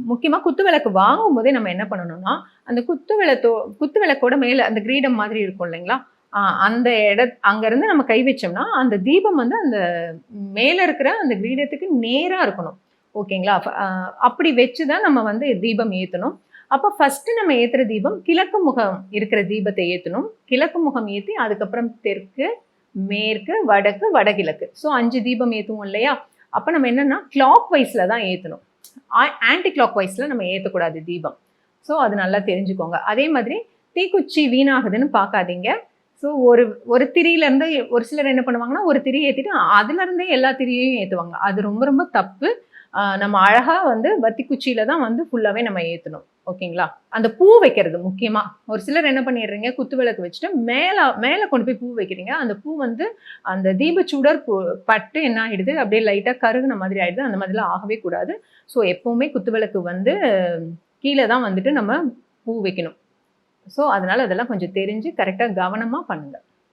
முக்கியமா குத்து விளக்கு வாங்கும்போதே நம்ம என்ன பண்ணணும்னா, அந்த குத்து விளக்கோட மேல அந்த கிரீடம் மாதிரி இருக்கும் இல்லைங்களா? அந்த அங்கருந்து நம்ம கை வச்சோம்னா, அந்த தீபம் வந்து அந்த மேல இருக்கிற அந்த கிரீடத்துக்கு நேரா இருக்கணும். ஓகேங்களா? அப்படி வச்சு தான் நம்ம வந்து தீபம் ஏத்தணும். அப்ப ஃபர்ஸ்ட்டு நம்ம ஏத்துற தீபம் கிழக்கு முகம் இருக்கிற தீபத்த ஏத்தணும். கிழக்கு முகம் ஏத்தி அதுக்கப்புறம் தெற்கு, மேற்கு, வடக்கு, வடகிழக்கு. ஸோ 5 தீபம் ஏத்துவோம் இல்லையா? அப்ப நம்ம என்னன்னா, கிளாக் வைஸ்ல தான் ஏத்தணும். ஆன்டி கிளாக் வைஸ்ல நம்ம ஏத்தக்கூடாது தீபம். ஸோ அது நல்லா தெரிஞ்சுக்கோங்க. அதே மாதிரி தீக்குச்சி வீணாகுதுன்னு பார்க்காதீங்க. ஸோ ஒரு ஒரு திரியிலருந்து ஒரு சிலர் என்ன பண்ணுவாங்கன்னா, ஒரு திரி ஏத்திட்டு அதுலருந்தே எல்லா திரியையும் ஏத்துவாங்க. அது ரொம்ப ரொம்ப தப்பு. நம்ம அழகா வந்து வத்தி குச்சியில தான் வந்து ஃபுல்லாவே நம்ம ஏத்தணும். ஓகேங்களா? அந்த பூ வைக்கிறது முக்கியமா. ஒரு சிலர் என்ன பண்ணிடுறீங்க, குத்து விளக்கு வச்சுட்டு மேல மேல கொண்டு போய் பூ வைக்கிறீங்க. அந்த பூ வந்து அந்த தீபச்சுடர் பட்டு என்ன ஆயிடுது, அப்படியே லைட்டா கருகுன மாதிரி ஆயிடுது. அந்த மாதிரிலாம் ஆகவே கூடாது. ஸோ எப்பவுமே குத்து விளக்கு வந்து கீழ தான் வந்துட்டு நம்ம பூ வைக்கணும். ஸோ அதனால அதெல்லாம் கொஞ்சம் தெரிஞ்சு கரெக்ட்டா கவனமா பண்ணுங்க.